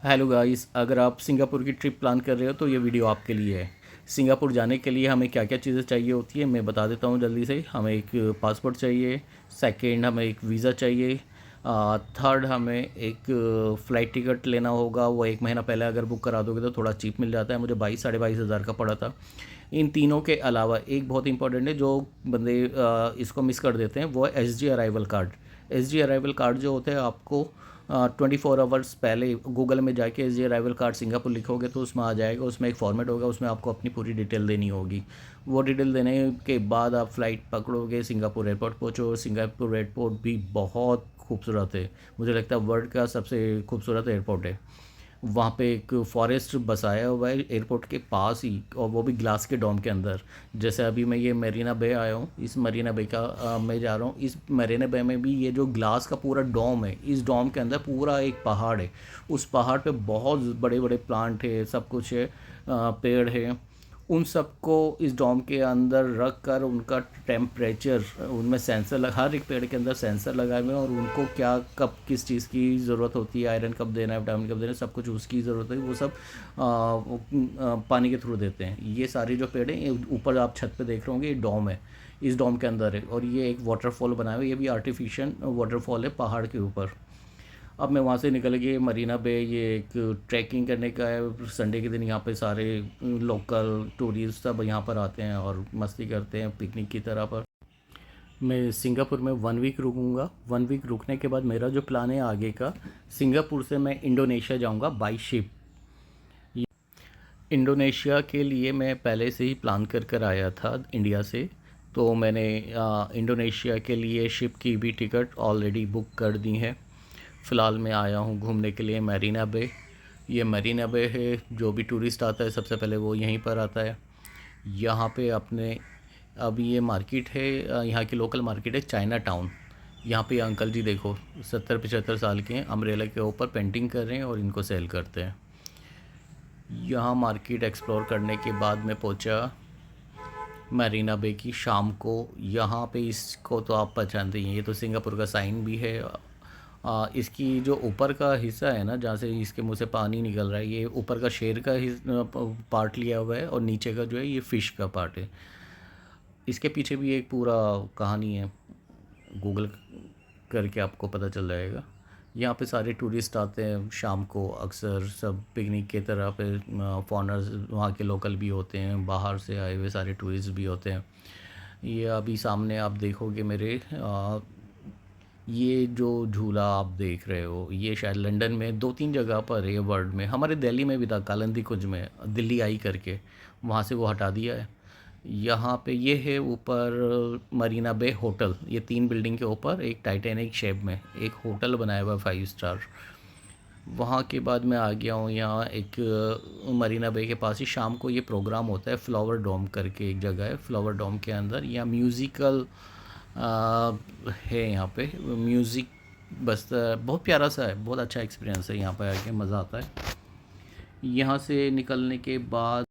Hello guys, अगर आप Singapore की ट्रिप प्लान कर रहे हो तो ये वीडियो आपके लिए है। सिंगापुर जाने के लिए हमें क्या क्या चीज़ें चाहिए होती है मैं बता देता हूँ जल्दी से। हमें एक पासपोर्ट चाहिए। सेकंड, हमें एक वीज़ा चाहिए। थर्ड, हमें एक फ़्लाइट टिकट लेना होगा। वो एक महीना पहले अगर बुक करा दोगे तो थोड़ा चीप मिल जाता है। मुझे 22 साढ़े 22 हज़ार का पड़ा था। इन तीनों के अलावा एक बहुत इंपॉर्टेंट है, जो बंदे इसको मिस कर देते हैं, वो है S G arrival card. S G arrival card जो होते हैं, आपको 24 आवर्स पहले गूगल में जाके S G arrival card Singapore लिखोगे तो उसमें आ जाएगा। उसमें एक फॉर्मेट होगा, उसमें आपको अपनी पूरी डिटेल देनी होगी। वो डिटेल देने के बाद आप फ़्लाइट पकड़ोगे, सिंगापुर एयरपोर्ट पहुँचो। सिंगापुर एयरपोर्ट भी बहुत खूबसूरत है, मुझे लगता है वर्ल्ड का सबसे खूबसूरत एयरपोर्ट है। वहाँ पे एक फॉरेस्ट बसाया हुआ है एयरपोर्ट के पास ही, और वो भी ग्लास के डोम के अंदर। जैसे अभी मैं ये मरीना बे आया हूँ, इस मरीना बे का मैं जा रहा हूँ। इस मरीना बे में भी ये जो ग्लास का पूरा डोम है, इस डोम के अंदर पूरा एक पहाड़ है। उस पहाड़ पे बहुत बड़े बड़े प्लांट है, सब कुछ है, पेड़ है। उन सबको इस डोम के अंदर रख कर उनका टेम्परेचर, उनमें सेंसर हर एक पेड़ के अंदर सेंसर लगाए हुए हैं, और उनको क्या कब किस चीज़ की ज़रूरत होती है, आयरन कब देना है, विटामिन कब देना है, सब कुछ उसकी ज़रूरत है, वो सब पानी के थ्रू देते हैं। ये सारी जो पेड़ हैं, ये ऊपर आप छत पे देख रहे होंगे, ये डोम है, इस डोम के अंदर है। और ये एक वाटरफॉल बनाया हुआ है, ये भी आर्टिफिशियल वाटरफॉल है पहाड़ के ऊपर। अब मैं वहाँ से निकल के मरीना बे, ये एक ट्रैकिंग करने का है। संडे के दिन यहाँ पे सारे लोकल टूरिस्ट सब यहाँ पर आते हैं और मस्ती करते हैं पिकनिक की तरह पर। मैं सिंगापुर में 1 वीक रुकूंगा। 1 वीक रुकने के बाद मेरा जो प्लान है आगे का, सिंगापुर से मैं इंडोनेशिया जाऊंगा बाई शिप। इंडोनेशिया के लिए मैं पहले से ही प्लान कर कर आया था इंडिया से। तो मैंने इंडोनेशिया के लिए शिप की भी टिकट ऑलरेडी बुक कर दी है। फ़िलहाल मैं आया हूँ घूमने के लिए मरीना बे। ये मरीना बे है, जो भी टूरिस्ट आता है सबसे पहले वो यहीं पर आता है। यहाँ पे अपने, अब ये मार्केट है, यहाँ की लोकल मार्केट है चाइना टाउन। यहाँ पे अंकल जी देखो, 70-75 साल के हैं, अम्ब्रेला के ऊपर पेंटिंग कर रहे हैं और इनको सेल करते हैं। यहाँ मार्केट एक्सप्लोर करने के बाद मैं पहुँचा मरीना बे की शाम को। यहाँ पे इसको तो आप पहचानते ही हैं, ये तो सिंगापुर का साइन भी है। इसकी जो ऊपर का हिस्सा है ना, जहाँ से इसके मुंह से पानी निकल रहा है, ये ऊपर का शेर का पार्ट लिया हुआ है, और नीचे का जो है ये फ़िश का पार्ट है। इसके पीछे भी एक पूरा कहानी है, गूगल करके आपको पता चल जाएगा। यहाँ पे सारे टूरिस्ट आते हैं शाम को, अक्सर सब पिकनिक की तरह पे। फॉरेनर्स वहाँ के लोकल भी होते हैं, बाहर से आए हुए सारे टूरिस्ट भी होते हैं। ये अभी सामने आप देखोगे मेरे, ये जो झूला आप देख रहे हो, ये शायद लंदन में 2-3 जगह पर है वर्ल्ड में। हमारे दिल्ली में भी था, कालंदी कुंज में, दिल्ली आई करके, वहाँ से वो हटा दिया है। यहाँ पे ये है ऊपर मरीना बे होटल, ये 3 बिल्डिंग के ऊपर एक टाइटैनिक शेप में एक होटल बनाया हुआ है 5 स्टार। वहाँ के बाद मैं आ गया हूँ यहाँ एक मरीना बे के पास ही शाम को ये प्रोग्राम होता है, फ्लावर डोम करके एक जगह है। फ्लावर डोम के अंदर यहाँ म्यूज़िकल है, यहाँ पे म्यूज़िक बजता है, बहुत प्यारा सा है, बहुत अच्छा एक्सपीरियंस है, यहाँ पर आके मज़ा आता है। यहाँ से निकलने के बाद